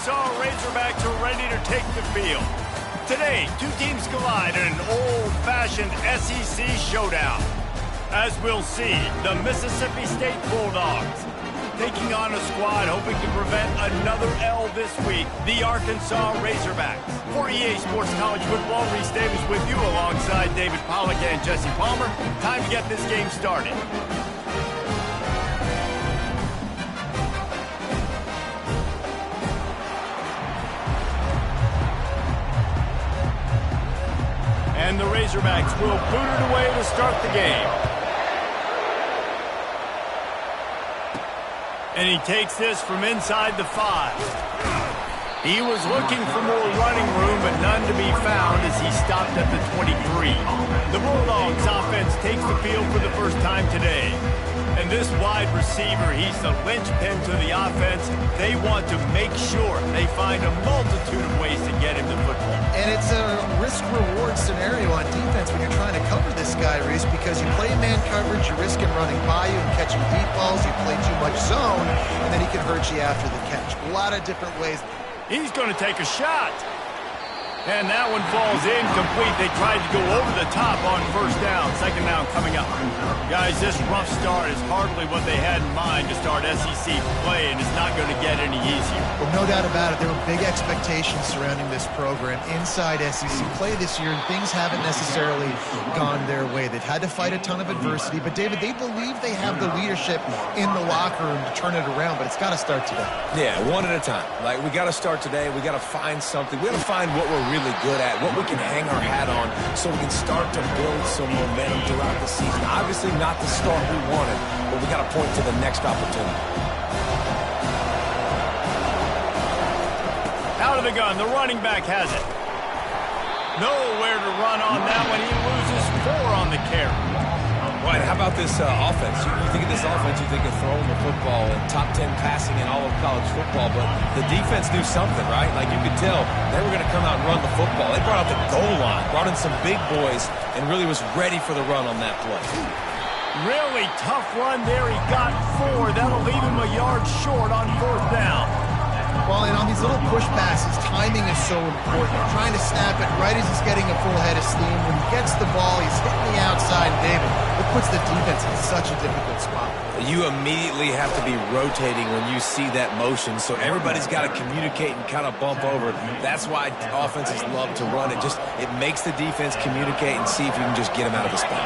Arkansas Razorbacks are ready to take the field. Today, two teams collide in an old-fashioned SEC showdown. As we'll see, the Mississippi State Bulldogs taking on a squad hoping to prevent another L this week, the Arkansas Razorbacks. For EA Sports College Football, Reese Davis with you alongside David Pollack and Jesse Palmer. Time to get this game started. And the Razorbacks will boot it away to start the game. And he takes this from inside the 5. He was looking for more running room, but none to be found as he stopped at the 23. The Bulldogs offense takes the field for the first time today. And this wide receiver, he's the linchpin to the offense. They want to make sure they find a multitude of ways to get him the football. And it's a risk-reward scenario on defense when you're trying to cover this guy, Reese, because you play man coverage, you're risking running by you and catching deep balls. You play too much zone, and then he can hurt you after the catch. A lot of different ways. He's going to take a shot. And that one falls incomplete. They tried to go over the top on first down. Second down coming up. Guys, this rough start is hardly what they had in mind to start SEC play, and it's not going to get any easier. Well, no doubt about it. There were big expectations surrounding this program inside SEC play this year, and things haven't necessarily gone their way. They've had to fight a ton of adversity, but, David, they believe they have the leadership in the locker room to turn it around, but it's got to start today. Yeah, one at a time. Like, we got to start today. We got to find something. We got to find what we're really good at, what we can hang our hat on so we can start to build some momentum throughout the season. Obviously not the start we wanted, but we got to point to the next opportunity. Out of the gun, the running back has it. Nowhere to run on that one. He loses 4 on the carry. Right, how about this offense? You think of this offense, you think of throwing the football and top 10 passing in all of college football, but the defense knew something, right? Like you could tell they were going to come out and run the football. They brought out the goal line, brought in some big boys, and really was ready for the run on that play. Really tough run there. He got 4. That'll leave him a yard short on 4th down. Well, and on these little push passes, timing is so important. Trying to snap it right as he's getting a full head of steam. When he gets the ball, he's hitting the outside, David. It puts the defense in such a difficult spot. You immediately have to be rotating when you see that motion, so everybody's got to communicate and kind of bump over. That's why offenses love to run it. It makes the defense communicate and see if you can just get him out of the spot.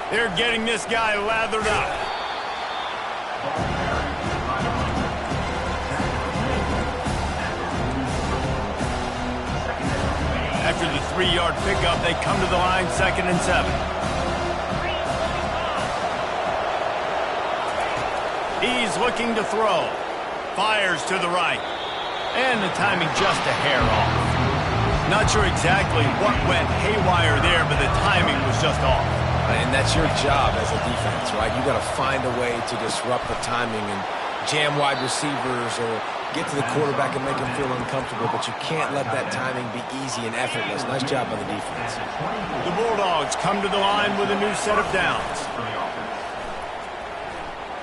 They're getting this guy lathered up. After the 3-yard pickup, they come to the line, 2nd and 7. He's looking to throw. Fires to the right. And the timing just a hair off. Not sure exactly what went haywire there, but the timing was just off. And that's your job as a defense, right? You got to find a way to disrupt the timing and jam wide receivers or get to the quarterback and make him feel uncomfortable, but you can't let that timing be easy and effortless. Nice job by the defense. The Bulldogs come to the line with a new set of downs.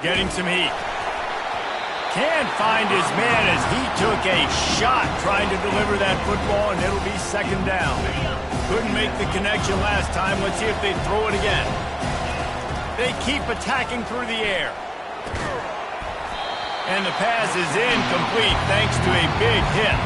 Getting some heat. Can't find his man as he took a shot trying to deliver that football, and it'll be 2nd down. Couldn't make the connection last time. Let's see if they throw it again. They keep attacking through the air. And the pass is incomplete thanks to a big hit.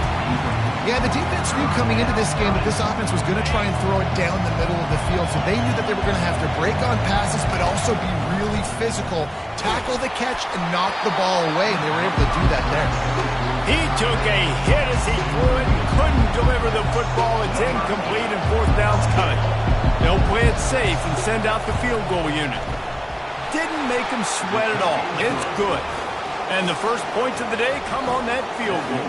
Yeah, the defense knew coming into this game that this offense was going to try and throw it down the middle of the field, so they knew that they were going to have to break on passes but also be really physical, tackle the catch, and knock the ball away, and they were able to do that there. He took a hit as he threw it and couldn't deliver the football. It's incomplete, and 4th down's coming. They'll play it safe and send out the field goal unit. Didn't make him sweat at all. It's good. And the first points of the day come on that field goal.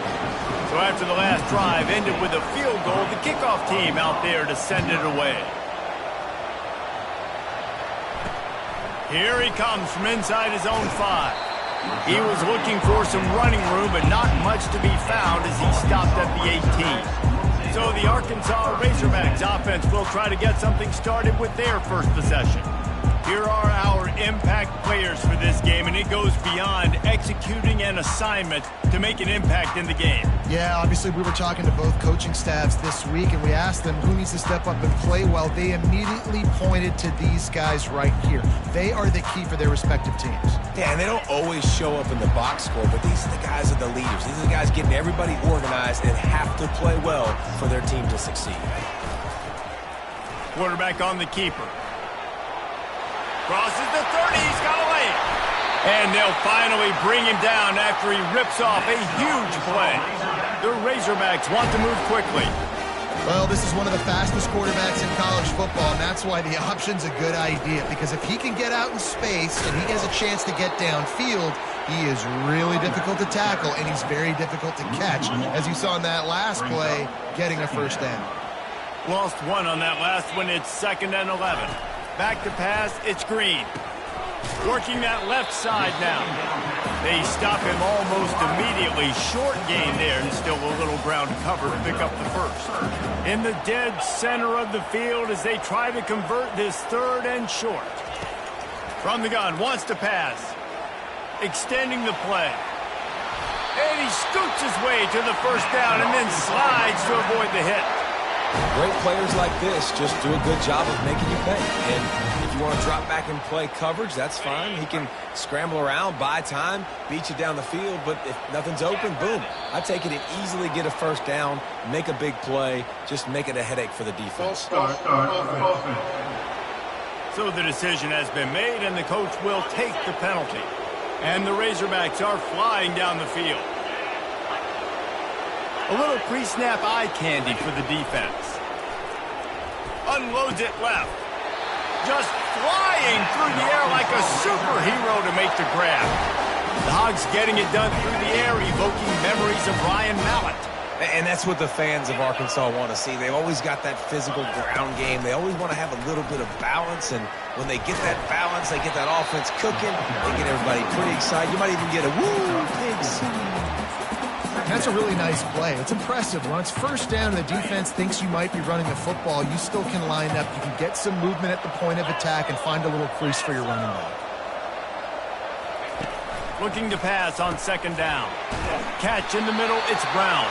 So after the last drive ended with a field goal, the kickoff team out there to send it away. Here he comes from inside his own 5. He was looking for some running room, but not much to be found as he stopped at the 18. So the Arkansas Razorbacks offense will try to get something started with their first possession. Here are our impact players for this game, and it goes beyond executing an assignment to make an impact in the game. Yeah, obviously we were talking to both coaching staffs this week, and we asked them who needs to step up and play well. They immediately pointed to these guys right here. They are the key for their respective teams. Yeah, and they don't always show up in the box score, but these are the guys that are the leaders. These are the guys getting everybody organized and have to play well for their team to succeed. Quarterback on the keeper. Crosses the 30, he's got a lane. And they'll finally bring him down after he rips off a huge play. The Razorbacks want to move quickly. Well, this is one of the fastest quarterbacks in college football, and that's why the option's a good idea. Because if he can get out in space and he has a chance to get downfield, he is really difficult to tackle, and he's very difficult to catch. As you saw in that last play, getting a first down. Lost one on that last one. It's 2nd and 11. Back to pass, it's Green. Working that left side now. They stop him almost immediately. Short gain there, and still a little ground cover to pick up the first. In the dead center of the field as they try to convert this 3rd and short. From the gun, wants to pass. Extending the play. And he scoots his way to the first down and then slides to avoid the hit. Great players like this just do a good job of making you pay. And if you want to drop back and play coverage, that's fine. He can scramble around, buy time, beat you down the field. But if nothing's open, boom. I take it and easily get a first down, make a big play, just make it a headache for the defense. So the decision has been made, and the coach will take the penalty. And the Razorbacks are flying down the field. A little pre-snap eye candy for the defense. Unloads it left. Just flying through the air like a superhero to make the grab. The Hogs getting it done through the air, evoking memories of Ryan Mallett. And that's what the fans of Arkansas want to see. They've always got that physical ground game. They always want to have a little bit of balance, and when they get that balance, they get that offense cooking, they get everybody pretty excited. You might even get a woo, pigs. That's a really nice play. It's impressive. When it's first down and the defense thinks you might be running the football, you still can line up. You can get some movement at the point of attack and find a little crease for your running back. Looking to pass on 2nd down. Catch in the middle, it's Brown.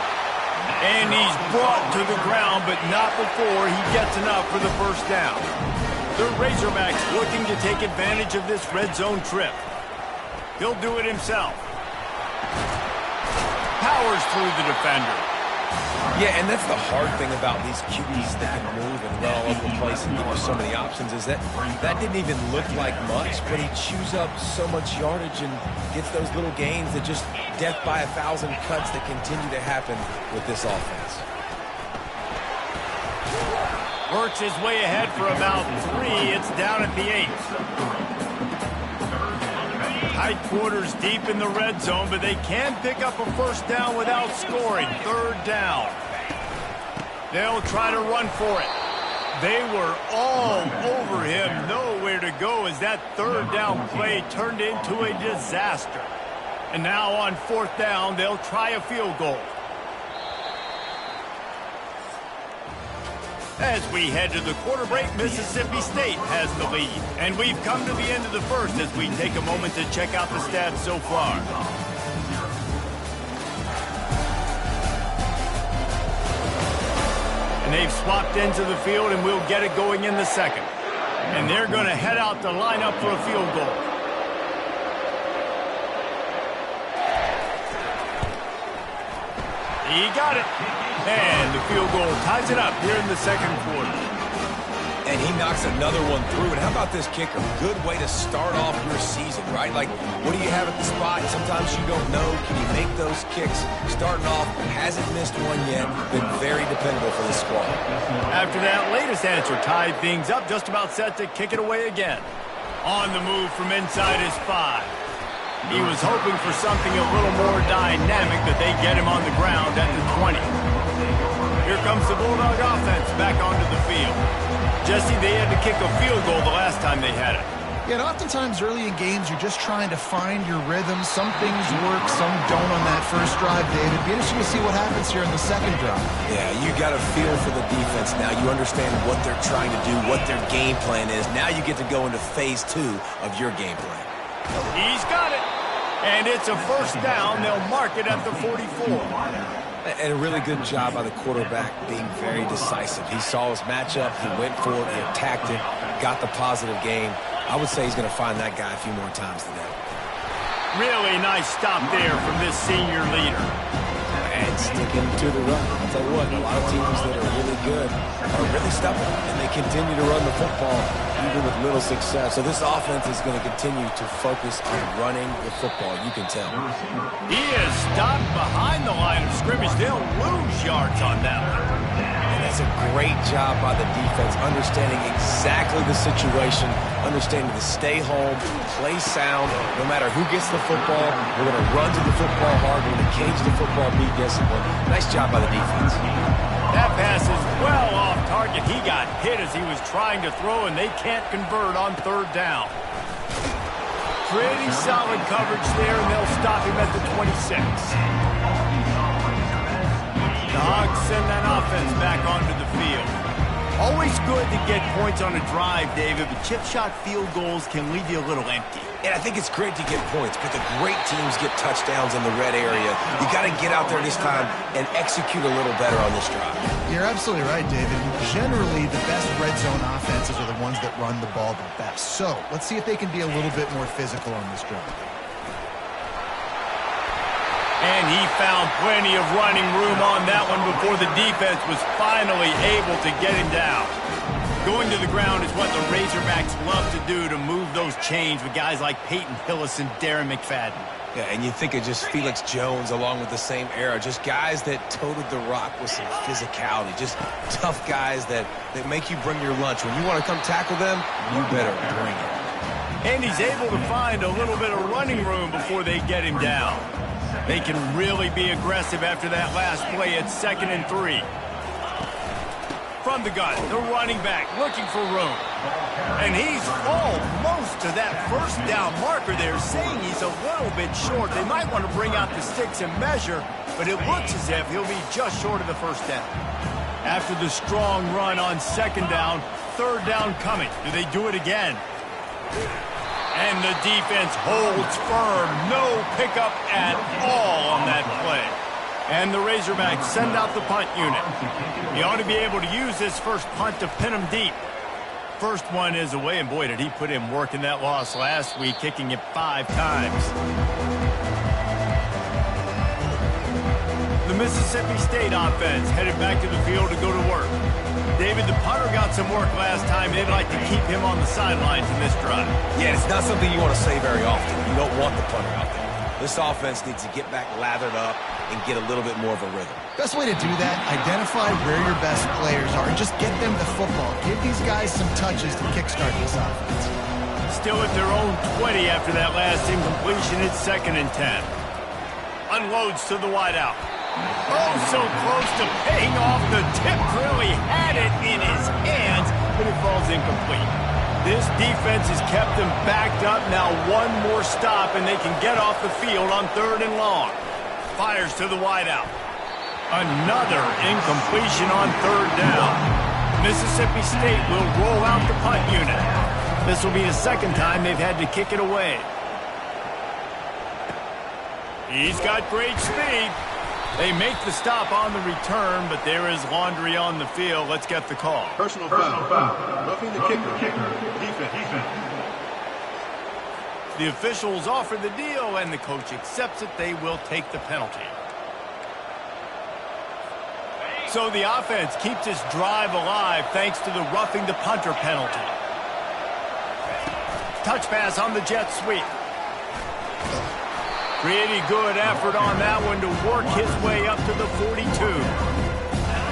And he's brought to the ground, but not before he gets enough for the first down. The Razorbacks looking to take advantage of this red zone trip. He'll do it himself. Powers through the defender. Yeah, and that's the hard thing about these QBs that can move and run all over the place and give you so many options is that didn't even look like much, but he chews up so much yardage and gets those little gains that just death by 1,000 cuts that continue to happen with this offense. Works his way ahead for about 3. It's down at the 8. Tight quarters deep in the red zone, but they can pick up a first down without scoring. 3rd down. They'll try to run for it. They were all over him. Nowhere to go as that 3rd down play turned into a disaster. And now on 4th down, they'll try a field goal. As we head to the quarter break, Mississippi State has the lead. And we've come to the end of the first as we take a moment to check out the stats so far. And they've swapped into the field, and we'll get it going in the 2nd. And they're going to head out to line up for a field goal. He got it. And the field goal ties it up here in the 2nd quarter. And he knocks another one through. And how about this kicker? Good way to start off your season, right? Like, what do you have at the spot? Sometimes you don't know. Can you make those kicks? Starting off, hasn't missed one yet. Been very dependable for the squad. After that latest answer tied things up, just about set to kick it away again. On the move from inside his 5. He was hoping for something a little more dynamic, but they get him on the ground at the 20. Here comes the Bulldog offense back onto the field. Jesse, they had to kick a field goal the last time they had it. Yeah, and oftentimes early in games, you're just trying to find your rhythm. Some things work, some don't on that first drive, David. Be interesting to see what happens here in the second drive. Yeah, you got a feel for the defense now. You understand what they're trying to do, what their game plan is. Now you get to go into phase 2 of your game plan. He's got it. And it's a first down. They'll mark it at the 44. And a really good job by the quarterback being very decisive. He saw his matchup, he went for it, he attacked it, got the positive gain. I would say he's going to find that guy a few more times today. Really nice stop there from this senior leader. And sticking to the run. I'll tell you what, a lot of teams that are really good are really stubborn, and they continue to run the football even with little success. So this offense is going to continue to focus on running the football, you can tell. He is stopped behind the line of scrimmage. They'll lose yards on that one. And that's a great job by the defense, understanding exactly the situation, understanding to stay home, play sound. No matter who gets the football, we're going to run to the football hard. We're going to cage the football, be disciplined. Nice job by the defense. That pass is well off target. He got hit as he was trying to throw, and they can't convert on third down. Pretty solid coverage there, and they'll stop him at the 26. The Hogs send that offense back onto the field. Always good to get points on a drive, David, but chip shot field goals can leave you a little empty. And I think it's great to get points, but the great teams get touchdowns in the red area. You got to get out there this time and execute a little better on this drive. You're absolutely right, David. Generally, the best red zone offenses are the ones that run the ball the best. So let's see if they can be a little bit more physical on this drive. And he found plenty of running room on that one before the defense was finally able to get him down. Going to the ground is what the Razorbacks love to do, to move those chains with guys like Peyton Hillis and Darren McFadden. Yeah, and you think of just Felix Jones along with the same era, just guys that toted the rock with some physicality, just tough guys that make you bring your lunch. When you want to come tackle them, you better bring it. And he's able to find a little bit of running room before they get him down. They can really be aggressive after that last play at 2nd and 3. From the gun, the running back looking for room. And he's almost to that first down marker there, saying he's a little bit short. They might want to bring out the sticks and measure, but it looks as if he'll be just short of the first down. After the strong run on 2nd down, 3rd down coming. Do they do it again? And the defense holds firm. No pickup at all on that play. And the Razorbacks send out the punt unit. You ought to be able to use this first punt to pin them deep. First one is away, and boy, did he put in work in that loss last week, kicking it 5 times. The Mississippi State offense headed back to the field to go to work. David, the punter got some work last time. They'd like to keep him on the sidelines in this drive. Yeah, it's not something you want to say very often. You don't want the punter out there. This offense needs to get back lathered up and get a little bit more of a rhythm. Best way to do that, identify where your best players are and just get them the football. Give these guys some touches to kickstart this offense. Still at their own 20 after that last incompletion. It's 2nd and 10. Unloads to the wideout. Oh, so close to paying off. The tip really had it in his hands, but it falls incomplete. This defense has kept them backed up. Now one more stop, and they can get off the field on 3rd and long. Fires to the wideout. Another incompletion on 3rd down. Mississippi State will roll out the punt unit. This will be the 2nd time they've had to kick it away. He's got great speed. They make the stop on the return, but there is laundry on the field. Let's get the call. Personal foul. Roughing the kicker. Defense. The officials offer the deal, and the coach accepts it. They will take the penalty. So the offense keeps its drive alive thanks to the roughing the punter penalty. Touch pass on the jet sweep. Pretty good effort on that one to work his way up to the 42.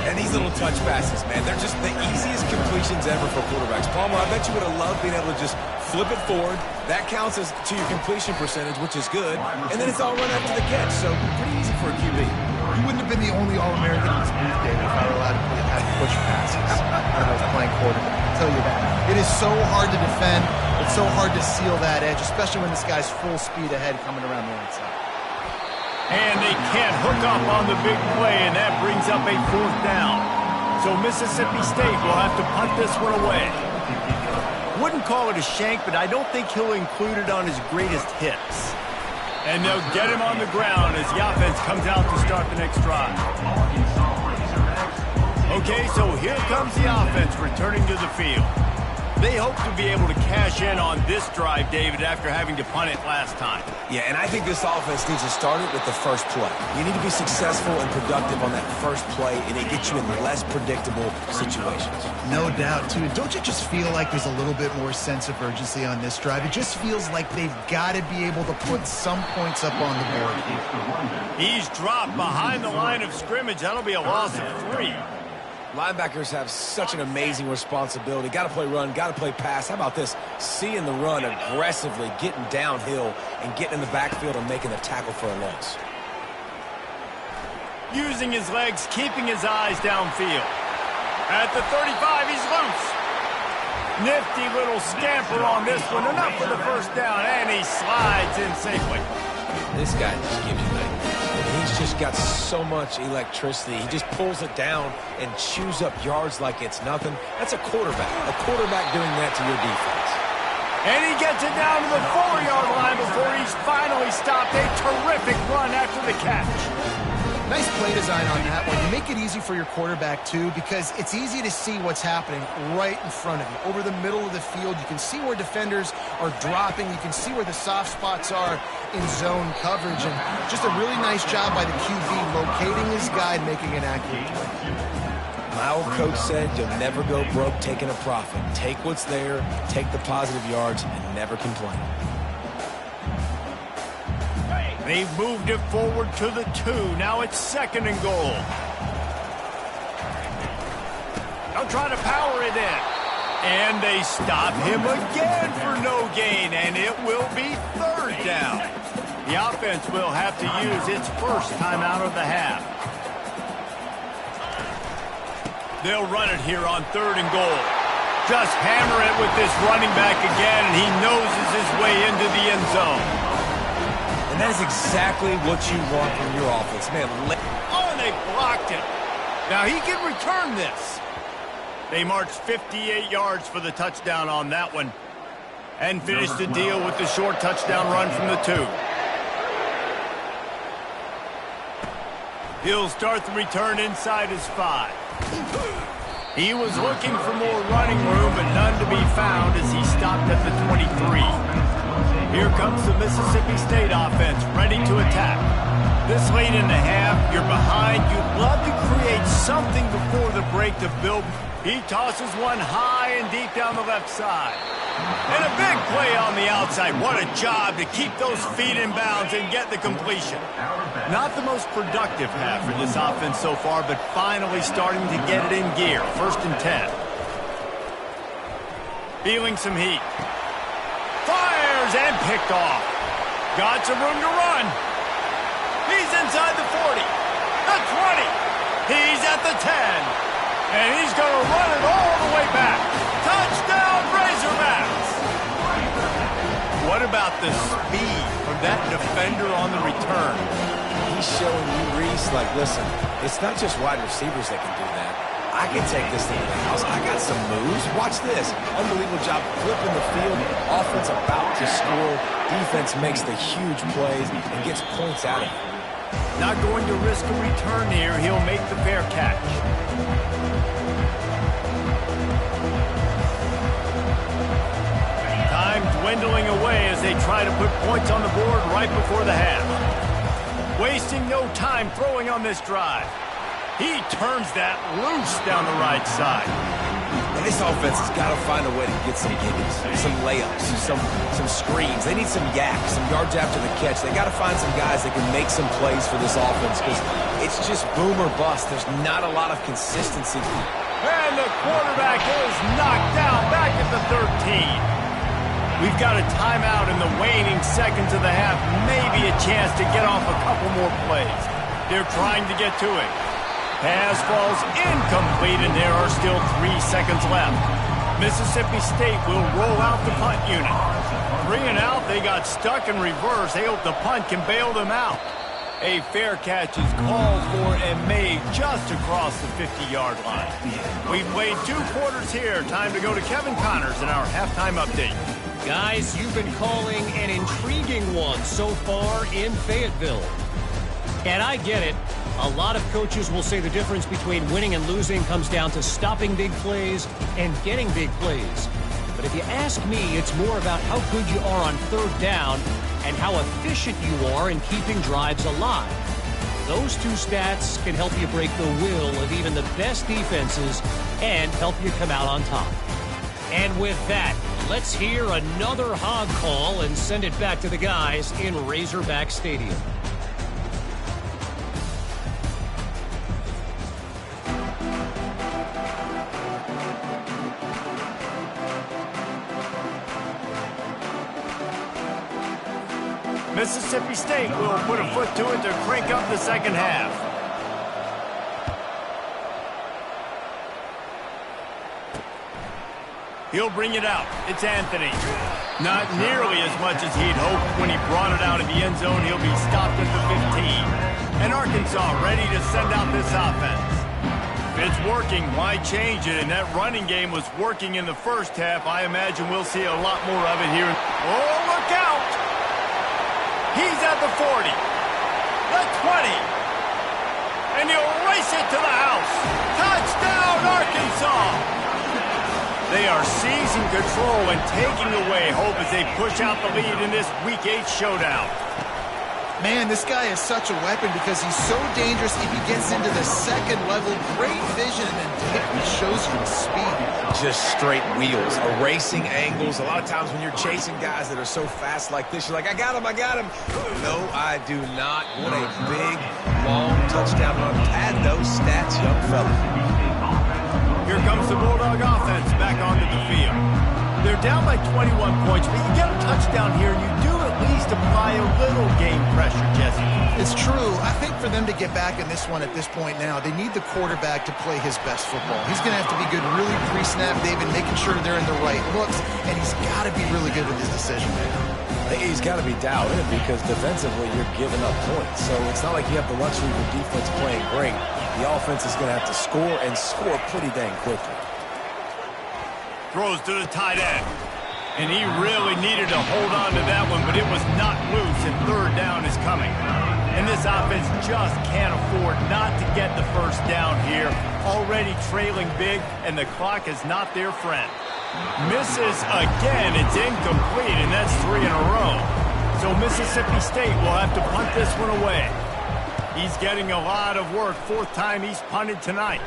And these little touch passes, man, they're just the easiest completions ever for quarterbacks. Palmer, I bet you would have loved being able to just flip it forward. That counts as to your completion percentage, which is good. And then it's all run after the catch, so pretty easy for a QB. You wouldn't have been the only All-American in this booth, David, if I were allowed to have push passes when I was playing quarterback. I'll tell you that. It is so hard to defend. It's so hard to seal that edge, especially when this guy's full speed ahead coming around the outside. And they can't hook up on the big play, and that brings up a 4th down. So Mississippi State will have to punt this one away. Wouldn't call it a shank, but I don't think he'll include it on his greatest hits. And they'll get him on the ground as the offense comes out to start the next drive. Okay, so here comes the offense returning to the field. They hope to be able to cash in on this drive, David, after having to punt it last time. Yeah, and I think this offense needs to start it with the first play. You need to be successful and productive on that first play, and it gets you in less predictable situations. No doubt, too. Don't you just feel like there's a little bit more sense of urgency on this drive? It just feels like they've got to be able to put some points up on the board. He's dropped behind the line of scrimmage. That'll be a loss of 3. Linebackers have such an amazing responsibility. Got to play run, got to play pass. How about this? Seeing the run aggressively, getting downhill, and getting in the backfield and making a tackle for a loss. Using his legs, keeping his eyes downfield. At the 35, he's loose. Nifty little scamper on this one. Enough for the first down, and he slides in safely. This guy just gives you nightmares. He's just got so much electricity. He just pulls it down and chews up yards like it's nothing. That's a quarterback. A quarterback doing that to your defense. And he gets it down to the 4-yard line before he's finally stopped. A terrific run after the catch. Nice play design on that one. You make it easy for your quarterback, too, because it's easy to see what's happening right in front of you. Over the middle of the field, you can see where defenders are dropping. You can see where the soft spots are in zone coverage. And just a really nice job by the QB locating his guy and making an accurate play. My old coach said you'll never go broke taking a profit. Take what's there, take the positive yards, and never complain. They've moved it forward to the 2. Now it's 2nd and goal. They'll try to power it in. And they stop him again for no gain, and it will be 3rd down. The offense will have to use its first timeout of the half. They'll run it here on 3rd and goal. Just hammer it with this running back again, and he noses his way into the end zone. And that is exactly what you want from your offense, man. Oh, and they blocked it. Now he can return this. They marched 58 yards for the touchdown on that one and finished the deal with the short touchdown run from the 2. He'll start the return inside his 5. He was looking for more running room, but none to be found as he stopped at the 23. Here comes the Mississippi State offense, ready to attack. This late in the half, you're behind. You'd love to create something before the break to build. He tosses one high and deep down the left side. And a big play on the outside. What a job to keep those feet in bounds and get the completion. Not the most productive half for this offense so far, but finally starting to get it in gear. 1st and 10. Feeling some heat. Fires and picked off. Got some room to run. He's inside the 40, the 20. He's at the 10. And he's going to run it all the way back. Touchdown, Razorbacks. What about the speed from that defender on the return? He's showing you, Reese, like, listen, it's not just wide receivers that can do that. I can take this thing to the house. I got some moves. Watch this. Unbelievable job flipping the field. Offense about to score. Defense makes the huge plays and gets points out of it. Not going to risk a return here. He'll make the fair catch. Time dwindling away as they try to put points on the board right before the half. Wasting no time throwing on this drive. He turns that loose down the right side. And this offense has got to find a way to get some gimmies, some layups, some screens. They need some yaks, some yards after the catch. They got to find some guys that can make some plays for this offense because it's just boom or bust. There's not a lot of consistency. And the quarterback is knocked down back at the 13. We've got a timeout in the waning seconds of the half. Maybe a chance to get off a couple more plays. They're trying to get to it. Pass falls incomplete, and there are still 3 seconds left. Mississippi State will roll out the punt unit. 3 and out, they got stuck in reverse. They hope the punt can bail them out. A fair catch is called for and made just across the 50-yard line. We've played 2 quarters here. Time to go to Kevin Connors in our halftime update. Guys, you've been calling an intriguing one so far in Fayetteville. And I get it. A lot of coaches will say the difference between winning and losing comes down to stopping big plays and getting big plays. But if you ask me, it's more about how good you are on 3rd down and how efficient you are in keeping drives alive. Those 2 stats can help you break the will of even the best defenses and help you come out on top. And with that, let's hear another hog call and send it back to the guys in Razorback Stadium. Mississippi State will put a foot to it to crank up the second half. He'll bring it out. It's Anthony. Not nearly as much as he'd hoped when he brought it out of the end zone. He'll be stopped at the 15. And Arkansas ready to send out this offense. If it's working, why change it? And that running game was working in the first half. I imagine we'll see a lot more of it here. Oh, look out! He's at the 40, the 20, and he'll race it to the house. Touchdown, Arkansas! They are seizing control and taking away hope as they push out the lead in this Week 8 showdown. Man, this guy is such a weapon because he's so dangerous if he gets into the second level. Great vision, and then he shows you his speed. Just straight wheels, erasing angles. A lot of times when you're chasing guys that are so fast like this, you're like, I got him, I got him. No, I do not. What a big, long touchdown run. Add those stats, young fella. Here comes the Bulldog offense back onto the field. They're down by 21 points, but you get a touchdown here, you do at least apply a little game pressure, Jesse. It's true. I think for them to get back in this one at this point now, they need the quarterback to play his best football. He's going to have to be good really pre-snap, David, making sure they're in the right looks, and he's got to be really good with his decision making. He's got to be dialed in because defensively you're giving up points. So it's not like you have the luxury of the defense playing great. The offense is going to have to score and score pretty dang quickly. Throws to the tight end. And he really needed to hold on to that one, but it was not loose, and 3rd down is coming. And this offense just can't afford not to get the first down here. Already trailing big, and the clock is not their friend. Misses again. It's incomplete, and that's 3 in a row. So Mississippi State will have to punt this one away. He's getting a lot of work. 4th time he's punted tonight.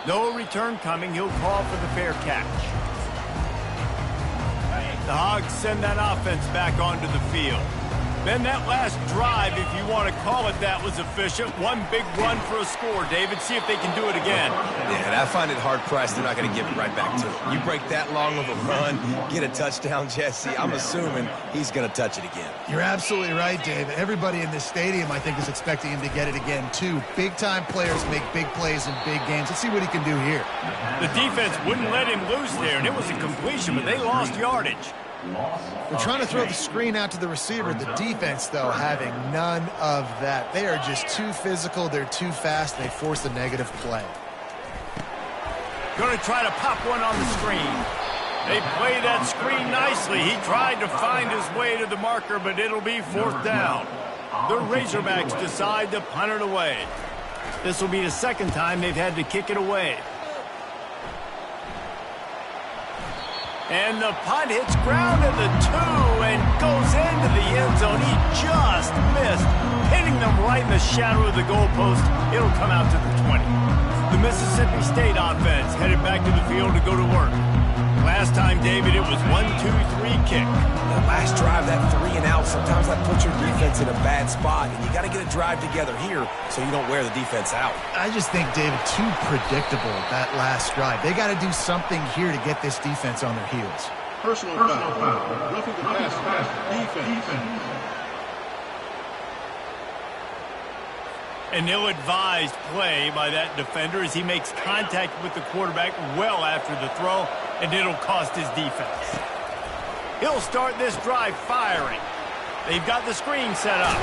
No return coming. He'll call for the fair catch. The Hogs send that offense back onto the field. Then that last drive, if you want to call it that, was efficient. One big run for a score. David, see if they can do it again. Yeah, and I find it hard-pressed they're not going to give it right back to him. You break that long of a run, get a touchdown, Jesse, I'm assuming he's going to touch it again. You're absolutely right, David. Everybody in this stadium, I think, is expecting him to get it again, too. Big-time players make big plays in big games. Let's see what he can do here. The defense wouldn't let him loose there, and it was a completion, but they lost yardage. They're trying to throw the screen out to the receiver. The defense, though, having none of that. They are just too physical. They're too fast. And they force a negative play. Going to try to pop one on the screen. They play that screen nicely. He tried to find his way to the marker, but it'll be 4th down. The Razorbacks decide to punt it away. This will be the 2nd time they've had to kick it away. And the punt hits ground at the 2 and goes into the end zone. He just missed, hitting them right in the shadow of the goalpost. It'll come out to the 20. The Mississippi State offense headed back to the field to go to work. Last time, David, it was 1-2-3 kick. That last drive, that 3 and out, sometimes that puts your defense in a bad spot, and you got to get a drive together here so you don't wear the defense out. I just think, David, too predictable, that last drive. They got to do something here to get this defense on their heels. Personal foul. Roughing the pass. Defense. An ill-advised play by that defender as he makes contact with the quarterback well after the throw. and it'll cost his defense. He'll start this drive firing. They've got the screen set up.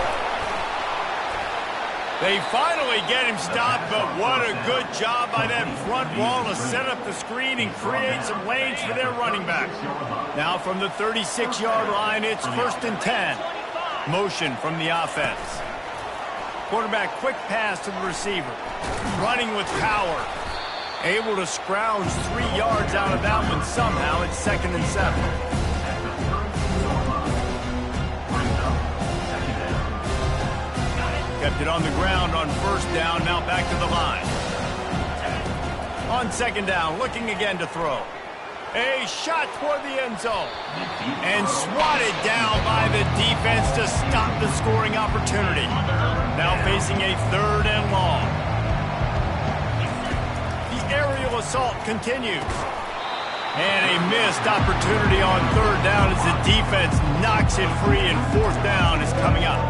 They finally get him stopped, but what a good job by that front wall to set up the screen and create some lanes for their running back. Now from the 36-yard line, it's 1st and 10. Motion from the offense. Quarterback quick pass to the receiver. Running with power. Able to scrounge 3 yards out of that one somehow. It's 2nd and 7. Kept it on the ground on 1st down, now back to the line. On 2nd down, looking again to throw. A shot toward the end zone. And swatted down by the defense to stop the scoring opportunity. Now facing a 3rd and long. The aerial assault continues. And a missed opportunity on 3rd down as the defense knocks it free, and 4th down is coming up.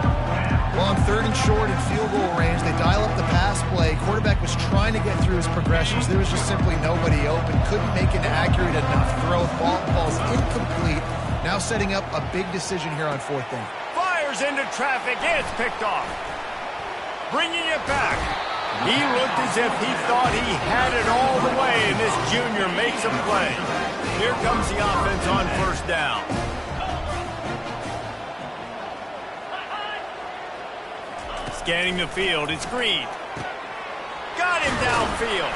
Well, on 3rd and short and field goal range, they dial up the pass play. Quarterback was trying to get through his progressions. There was just simply nobody open. Couldn't make an accurate enough throw. Ball's incomplete. Now setting up a big decision here on 4th down. Fires into traffic. It's picked off. Bringing it back. He looked as if he thought he had it all the way, and this junior makes a play. Here comes the offense on 1st down. Scanning the field, it's Green. Got him downfield.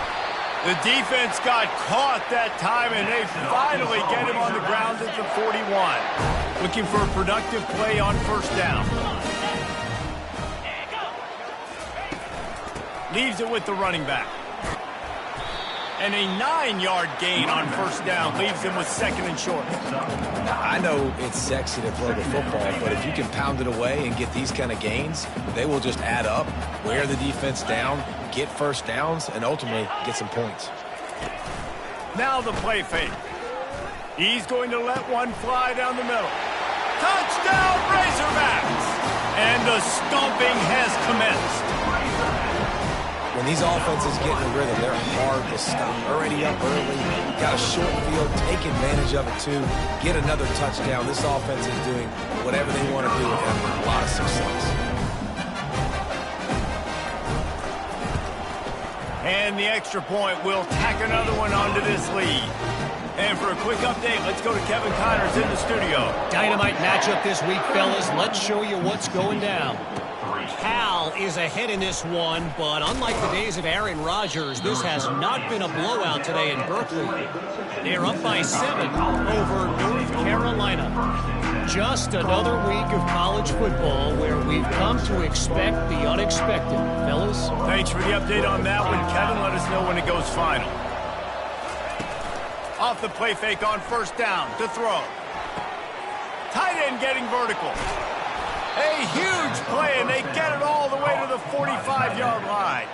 The defense got caught that time, and they finally get him on the ground at the 41. Looking for a productive play on 1st down. Leaves it with the running back. And a 9-yard gain on 1st down leaves him with 2nd and short. I know it's sexy to throw the football, but if you can pound it away and get these kind of gains, they will just add up, wear the defense down, get 1st downs, and ultimately get some points. Now the play fake. He's going to let one fly down the middle. Touchdown, Razorbacks! And the stomping has commenced. When these offenses get in the rhythm, they're hard to stop. Already up early, got a short field, take advantage of it too, get another touchdown. This offense is doing whatever they want to do and having a lot of success. And the extra point will tack another one onto this lead. And for a quick update, let's go to Kevin Connors in the studio. Dynamite matchup this week, fellas. Let's show you what's going down. Cal is ahead in this one, but unlike the days of Aaron Rodgers, this has not been a blowout today in Berkeley. They're up by 7 over North Carolina. Just another week of college football where we've come to expect the unexpected. Fellas? Thanks for the update on that one, Kevin. Let us know when it goes final. Off the play fake on 1st down to throw. Tight end getting vertical. A huge play, and they get it all the way to the 45-yard line.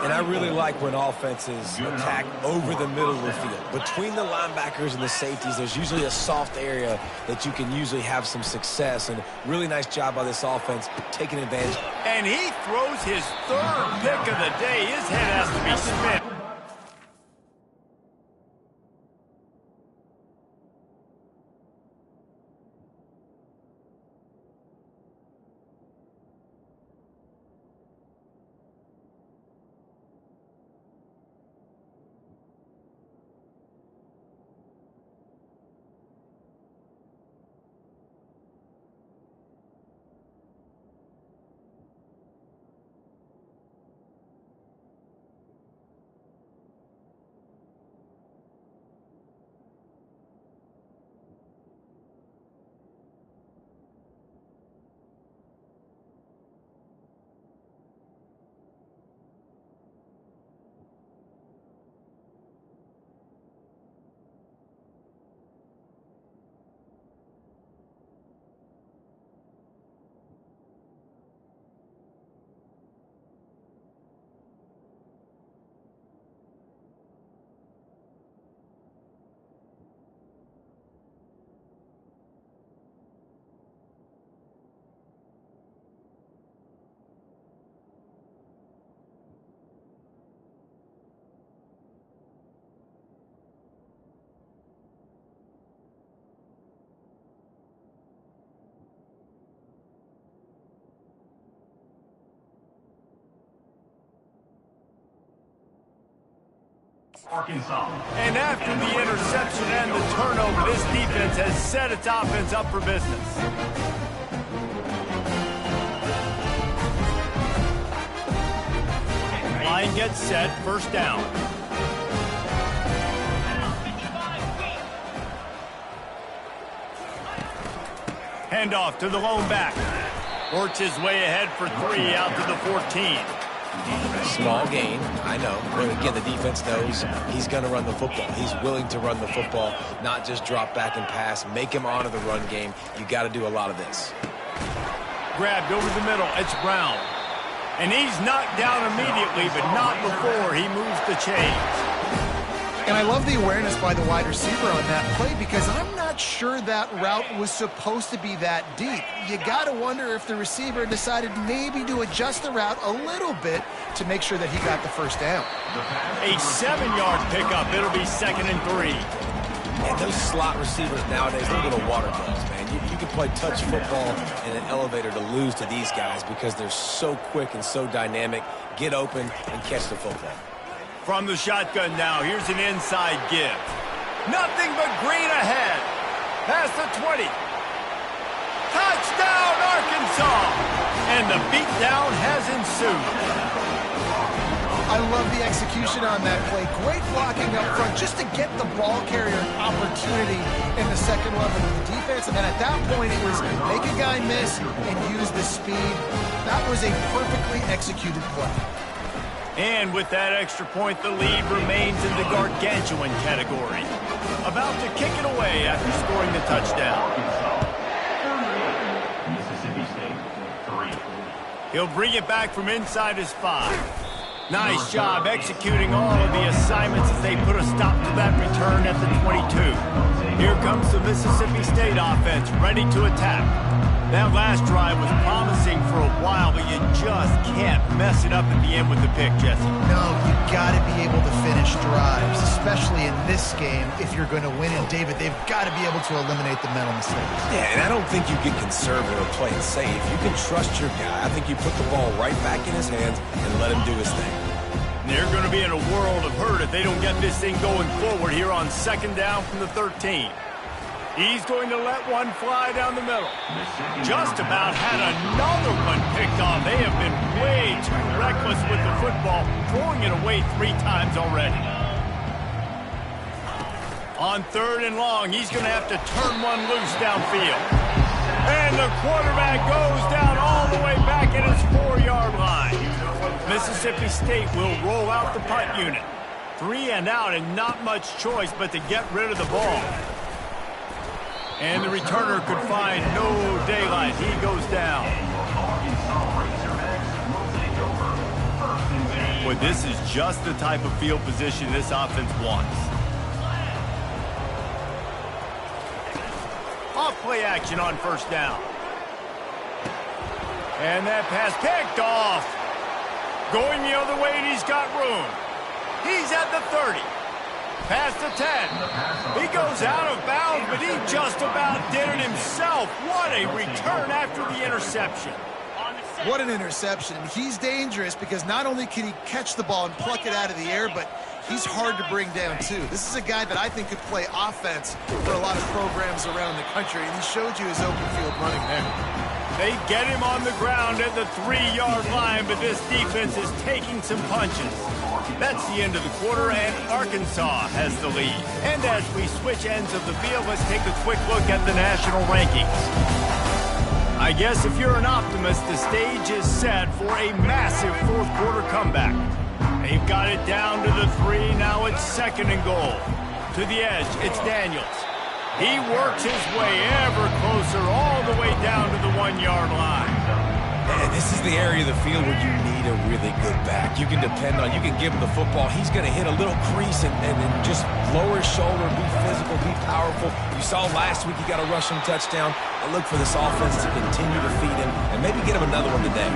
And I really like when offenses attack over the middle of the field. Between the linebackers and the safeties, there's usually a soft area that you can usually have some success. And really nice job by this offense taking advantage. And he throws his 3rd pick of the day. His head has to be spin. Arkansas. And after the interception and the turnover, this defense has set its offense up for business. Line gets set, first down. Handoff to the lone back. Works his way ahead for 3 out to the 14. Small gain, I know. But again, the defense knows he's going to run the football. He's willing to run the football, not just drop back and pass, make him honor the run game. You got to do a lot of this. Grabbed over the middle. It's Brown. And he's knocked down immediately, but not before he moves the chains. And I love the awareness by the wide receiver on that play because I'm not sure that route was supposed to be that deep. You got to wonder if the receiver decided maybe to adjust the route a little bit to make sure that he got the first down. A 7-yard pickup. It'll be 2nd and 3. And those slot receivers nowadays, they're little water dogs, man. You can play touch football in an elevator to lose to these guys because they're so quick and so dynamic. Get open and catch the football. From the shotgun now, here's an inside give. Nothing but green ahead. Past the 20. Touchdown, Arkansas! And the beatdown has ensued. I love the execution on that play. Great blocking up front just to get the ball carrier an opportunity in the second level of the defense. And then at that point, it was make a guy miss and use the speed. That was a perfectly executed play. And with that extra point, the lead remains in the gargantuan category. About to kick it away after scoring the touchdown. Mississippi State, 3. He'll bring it back from inside his 5. Nice job executing all of the assignments as they put a stop to that return at the 22. Here comes the Mississippi State offense, ready to attack. That last drive was promising for a while, but you just can't mess it up at the end with the pick, Jesse. No, you got to be able to finish drives, especially in this game if you're going to win. And David, they've got to be able to eliminate the mental mistakes. Yeah, and I don't think you get conservative or play it safe. You can trust your guy. I think you put the ball right back in his hands and let him do his thing. They're going to be in a world of hurt if they don't get this thing going forward here on 2nd down from the 13. He's going to let one fly down the middle. Just about had another one picked off. They have been way too reckless with the football, throwing it away 3 times already. On 3rd and long, he's going to have to turn one loose downfield. And the quarterback goes down all the way back at his 4-yard line. Mississippi State will roll out the punt unit. 3 and out and not much choice but to get rid of the ball. And the returner could find no daylight. He goes down. Boy, this is just the type of field position this offense wants. Off play action on 1st down. And that pass picked off. Going the other way, and he's got room. He's at the 30. Past the 10. He goes out of bounds, but he just about did it himself. What a return after the interception. What an interception. He's dangerous because not only can he catch the ball and pluck it out of the air, but he's hard to bring down, too. This is a guy that I think could play offense for a lot of programs around the country, and he showed you his open field running there. They get him on the ground at the 3-yard line, but this defense is taking some punches. That's the end of the quarter, and Arkansas has the lead. And as we switch ends of the field, let's take a quick look at the national rankings. I guess if you're an optimist, the stage is set for a massive 4th quarter comeback. They've got it down to the 3, now it's 2nd and goal. To the edge, it's Daniels. He works his way ever closer all the way down to the 1-yard line. And this is the area of the field where you need a really good back. You can depend on, you can give him the football. He's going to hit a little crease and just lower his shoulder, be physical, be powerful. You saw last week he got a rushing touchdown. I look for this offense to continue to feed him and maybe get him another one today.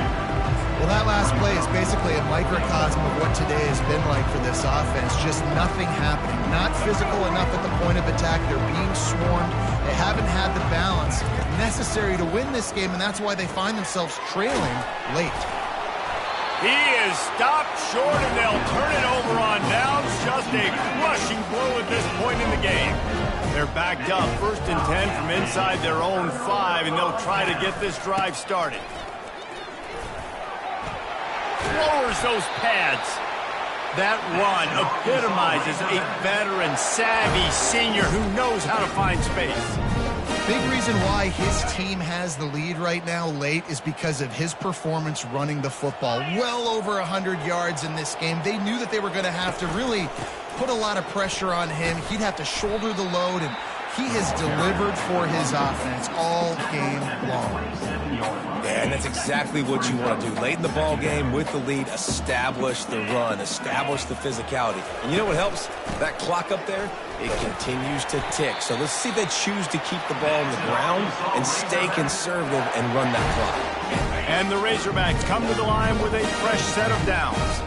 Well, that last play is basically a microcosm of what today has been like for this offense. Just nothing happening. Not physical enough at the point of attack. They're being swarmed. They haven't had the balance necessary to win this game, and that's why they find themselves trailing late. He is stopped short, and they'll turn it over on downs. Just a crushing blow at this point in the game. They're backed up 1st and 10 from inside their own 5, and they'll try to get this drive started. Lowers those pads. That run epitomizes a veteran, savvy senior who knows how to find space. Big reason why his team has the lead right now late is because of his performance running the football. Well over 100 yards in this game. They knew that they were going to have to really put a lot of pressure on him. He'd have to shoulder the load, and he has delivered for his offense all game long. Yeah, and that's exactly what you want to do. Late in the ball game with the lead, establish the run, establish the physicality. And you know what helps? That clock up there, it continues to tick. So let's see if they choose to keep the ball on the ground and stay conservative and run that clock. And the Razorbacks come to the line with a fresh set of downs.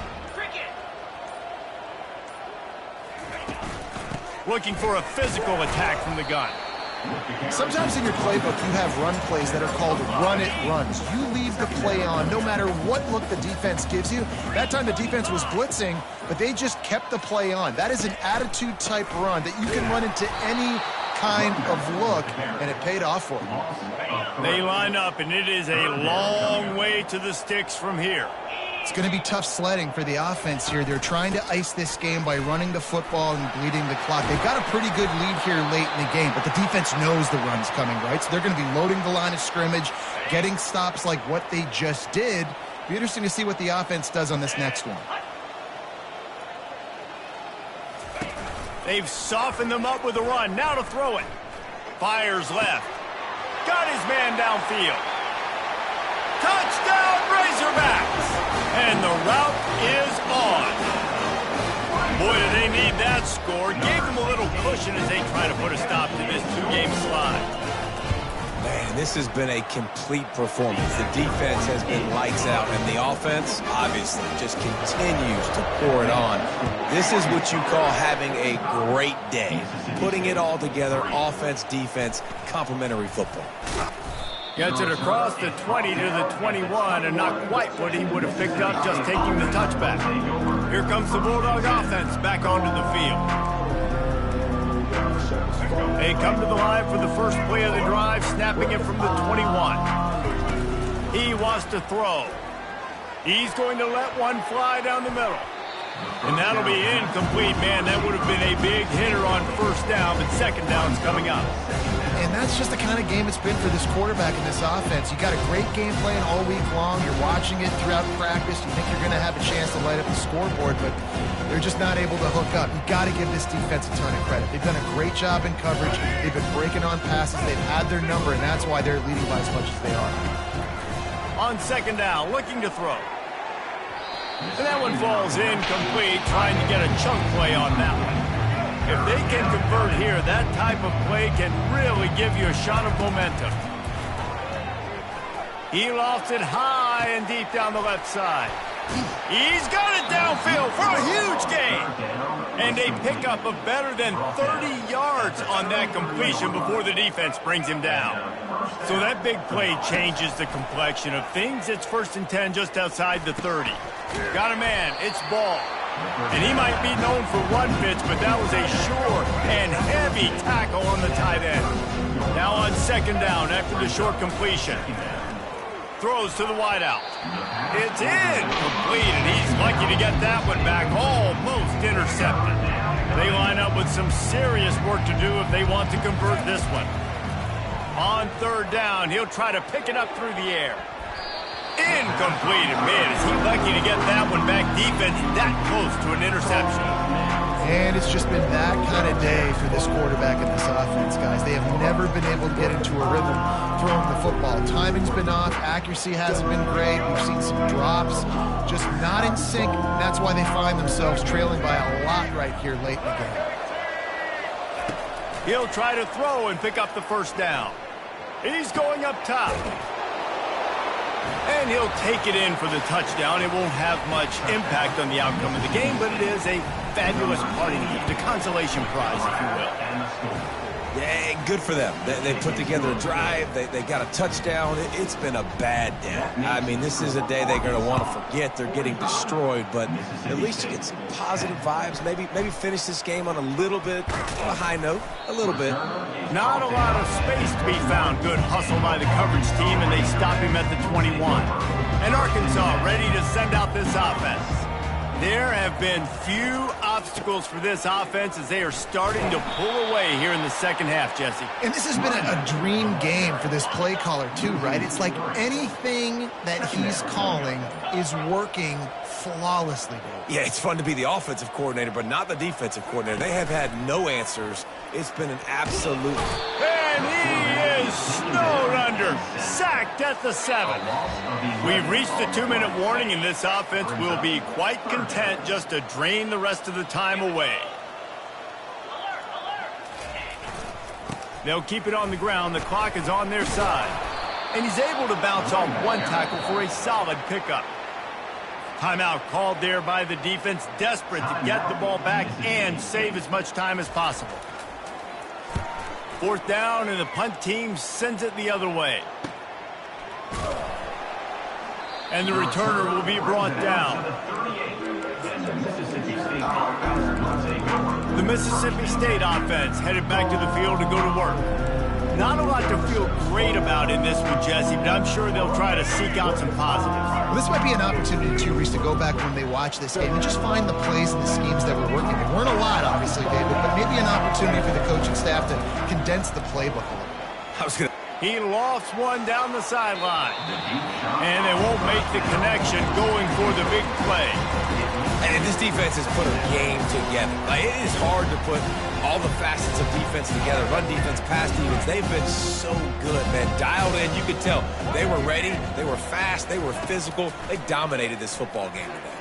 Looking for a physical attack from the gun. Sometimes in your playbook, you have run plays that are called run-it runs. You leave the play on no matter what look the defense gives you. That time the defense was blitzing, but they just kept the play on. That is an attitude-type run that you can run into any kind of look, and it paid off for them. They line up, and it is a long way to the sticks from here. It's going to be tough sledding for the offense here. They're trying to ice this game by running the football and bleeding the clock. They've got a pretty good lead here late in the game, but the defense knows the run's coming, right? So they're going to be loading the line of scrimmage, getting stops like what they just did. Be interesting to see what the offense does on this next one. They've softened them up with a run. Now to throw it. Fires left. Got his man downfield. Touchdown, Razorbacks! And the route is on. Boy, do they need that score. Gave them a little cushion as they try to put a stop to this 2-game slide. Man, this has been a complete performance. The defense has been lights out, and the offense, obviously, just continues to pour it on. This is what you call having a great day. Putting it all together, offense, defense, complementary football. Gets it across the 20 to the 21, and not quite what he would have picked up just taking the touchback. Here comes the Bulldog offense back onto the field. They come to the line for the first play of the drive, snapping it from the 21. He wants to throw. He's going to let one fly down the middle. And that'll be incomplete, man. That would have been a big hitter on first down, but second down's coming up. And that's just the kind of game it's been for this quarterback in this offense. You got a great game plan all week long. You're watching it throughout practice. You think you're going to have a chance to light up the scoreboard, but they're just not able to hook up. You got to give this defense a ton of credit. They've done a great job in coverage. They've been breaking on passes. They've had their number, and that's why they're leading by as much as they are. On second down, looking to throw. And that one falls incomplete, trying to get a chunk play on that one. If they can convert here, that type of play can really give you a shot of momentum. He lofts it high and deep down the left side. He's got it downfield for a huge gain. And a pickup of better than 30 yards on that completion before the defense brings him down. So that big play changes the complexion of things. It's 1st and 10 just outside the 30. Got a man. It's ball. And he might be known for one pitch, but that was a sure and heavy tackle on the tight end. Now on second down after the short completion. Throws to the wideout. It's incomplete, and he's lucky to get that one back. Almost intercepted. They line up with some serious work to do if they want to convert this one. On third down, he'll try to pick it up through the air. Incomplete, and man, is he lucky to get that one back. Defense that close to an interception. And it's just been that kind of day for this quarterback and this offense, guys. They have never been able to get into a rhythm throwing the football. Timing's been off. Accuracy hasn't been great. We've seen some drops, just not in sync. That's why they find themselves trailing by a lot right here late in the game. He'll try to throw and pick up the first down. He's going up top. And he'll take it in for the touchdown. It won't have much impact on the outcome of the game, but it is a fabulous party gift, a consolation prize, if you will. Yeah, good for them. They put together a drive. They got a touchdown. It's been a bad day. I mean, this is a day they're going to want to forget. They're getting destroyed, but at least you get some positive vibes. Maybe finish this game on a little bit on a high note, a little bit. Not a lot of space to be found. Good hustle by the coverage team, and they stop him at the 21. And Arkansas ready to send out this offense. There have been few obstacles for this offense as they are starting to pull away here in the second half, Jesse. And this has been a dream game for this play caller, too, right? It's like anything that he's calling is working flawlessly. Yeah, it's fun to be the offensive coordinator, but not the defensive coordinator. They have had no answers. It's been an absolute... And he is snowed under, sacked at the 7. We've reached a 2-minute warning, and this offense will be quite content just to drain the rest of the time away. They'll keep it on the ground. The clock is on their side. And he's able to bounce off one tackle for a solid pickup. Timeout called there by the defense, desperate to get the ball back and save as much time as possible. 4th down, and the punt team sends it the other way. And the returner will be brought down. The Mississippi State offense headed back to the field to go to work. Not a lot to feel great about in this one, Jesse, but I'm sure they'll try to seek out some positives. Well, this might be an opportunity, too, Reese, to go back when they watch this game and just find the plays and the schemes that were working. There weren't a lot, obviously, David, but maybe an opportunity for the coaching staff to condense the playbook a little. He lofts one down the sideline. And they won't make the connection going for the big play. And this defense has put a game together. Like, it is hard to put all the facets of defense together. Run defense, pass defense. They've been so good, man. Dialed in. You could tell they were ready. They were fast. They were physical. They dominated this football game today.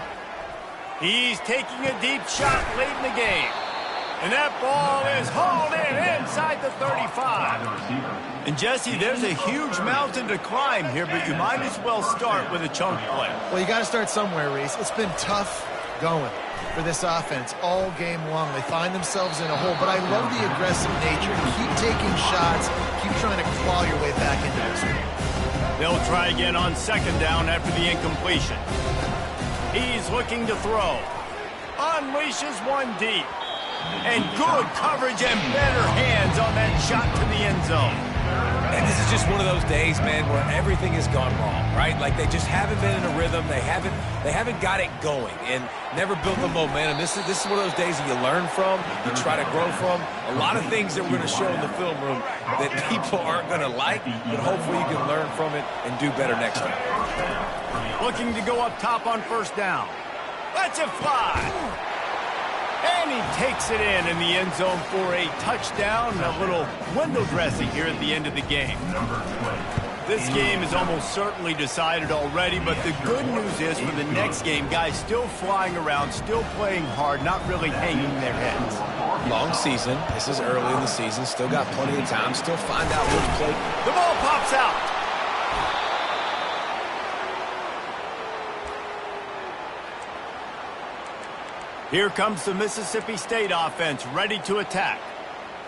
He's taking a deep shot late in the game. And that ball is hauled in inside the 35. And, Jesse, there's a huge mountain to climb here, but you might as well start with a chunk play. Well, you got to start somewhere, Reese. It's been tough going for this offense all game long. They find themselves in a hole, but I love the aggressive nature. Keep taking shots. Keep trying to claw your way back into this one. They'll try again on 2nd down after the incompletion. He's looking to throw. Unleashes one deep. And good coverage and better hands on that shot to the end zone. And this is just one of those days, man, where everything has gone wrong, right? Like, they just haven't been in a rhythm. They haven't got it going and never built the momentum. This is one of those days that you learn from, you try to grow from. A lot of things that we're going to show in the film room that people aren't going to like, but hopefully you can learn from it and do better next time. Looking to go up top on 1st down. Lets it fly. And he takes it in the end zone for a touchdown. A little window dressing here at the end of the game. This game is almost certainly decided already, but the good news is for the next game, guys still flying around, still playing hard, not really hanging their heads. Long season. This is early in the season. Still got plenty of time. Still find out which play. The ball pops out. Here comes the Mississippi State offense ready to attack.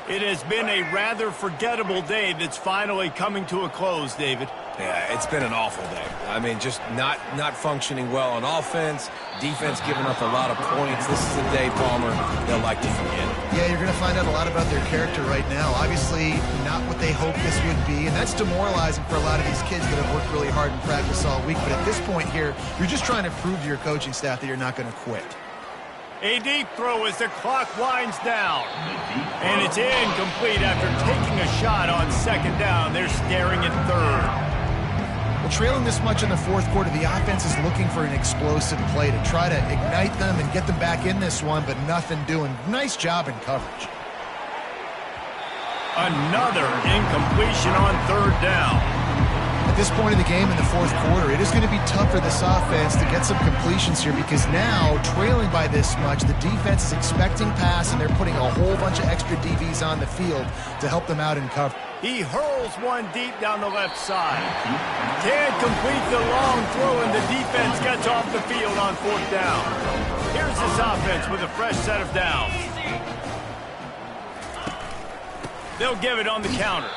It has been a rather forgettable day that's finally coming to a close, David. Yeah, it's been an awful day. I mean, just not functioning well on offense, defense giving up a lot of points. This is a day, Palmer, they'll like to forget. Yeah, you're going to find out a lot about their character right now. Obviously, not what they hoped this would be, and that's demoralizing for a lot of these kids that have worked really hard in practice all week. But at this point here, you're just trying to prove to your coaching staff that you're not going to quit. A deep throw as the clock winds down. And it's incomplete after taking a shot on 2nd down. They're staring at 3rd. Well, trailing this much in the 4th quarter, the offense is looking for an explosive play to try to ignite them and get them back in this one, but nothing doing. Nice job in coverage. Another incompletion on 3rd down. At this point in the game in the 4th quarter, it is going to be tough for this offense to get some completions here because now, trailing by this much, the defense is expecting pass and they're putting a whole bunch of extra DBs on the field to help them out in cover. He hurls one deep down the left side. Can't complete the long throw and the defense gets off the field on 4th down. Here's this offense with a fresh set of downs. They'll give it on the counter.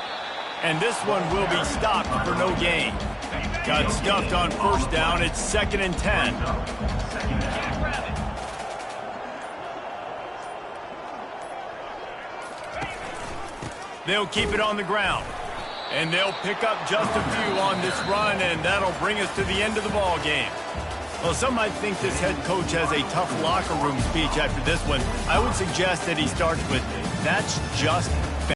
And this one will be stopped for no gain. Got stuffed on first down. It's 2nd and 10. They'll keep it on the ground. And they'll pick up just a few on this run, and that'll bring us to the end of the ball game. Well, some might think this head coach has a tough locker room speech after this one. I would suggest that he starts with, "That's just